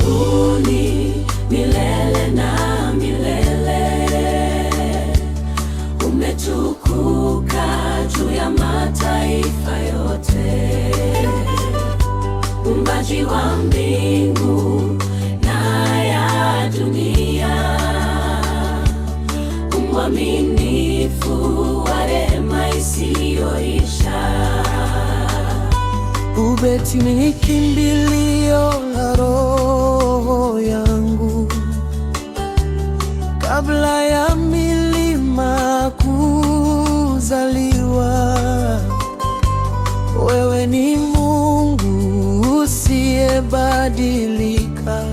mbinguni milele na milele. Umetukuka juu ya mataifa yote. Muumbaji wa mbingu na ya dunia, mwaminifu wa rehema isiyoisha. Ubeti ni kimbilio la roho yangu, kabla ya milima kuzaliwa. Wewe ni Mungu usiyebadilika,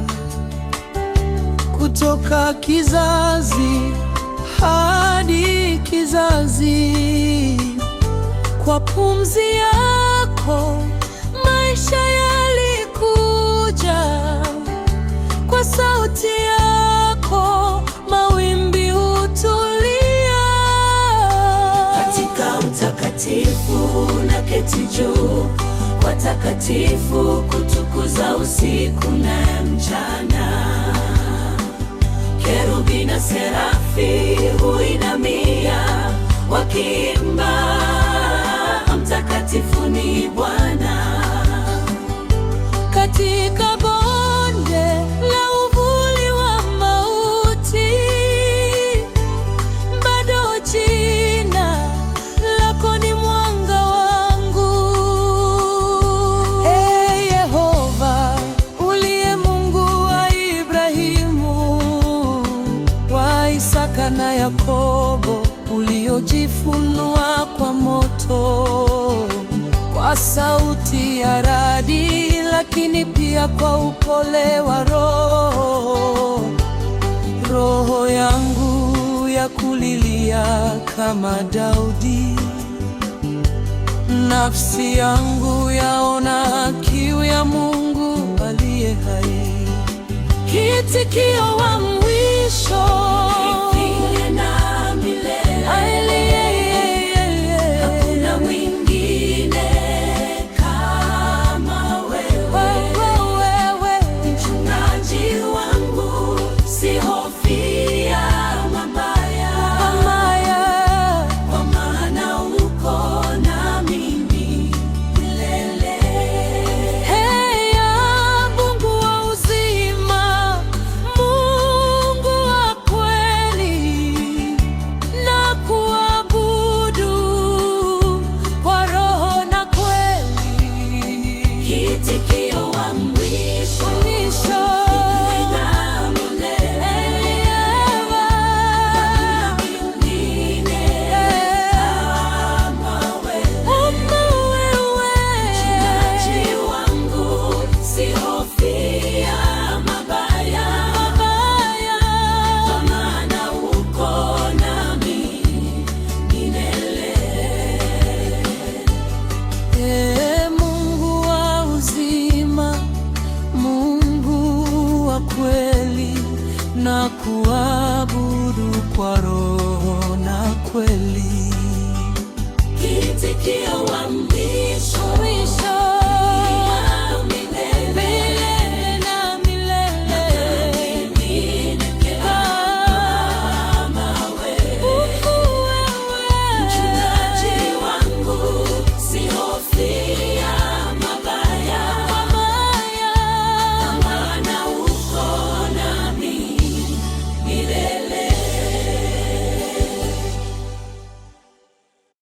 kutoka kizazi hadi kizazi. Kwa pumzi yako maisha yalikuja, kwa sauti yako mawimbi hutulia. Katika utakatifu na keti juu, watakatifu kutukuza usiku na mchana. Kerubi na serafi huinamia wakiimba, mtakatifu ni Bwana. Katika bonde la uvuli wa mauti, bado jina lako ni mwanga wangu. Ee Yehova, uliye Mungu wa Ibrahimu, wa Isaka na Yakobo, uliojifunua kwa moto, kwa sauti ya radi, lakini pia kwa upole wa Roho. Roho yangu ya kulilia kama Daudi, nafsi yangu yaona kiu ya Mungu aliye hai. Kitikio wa mwisho na kuabudu kwa roho na kweli. Kitikio wa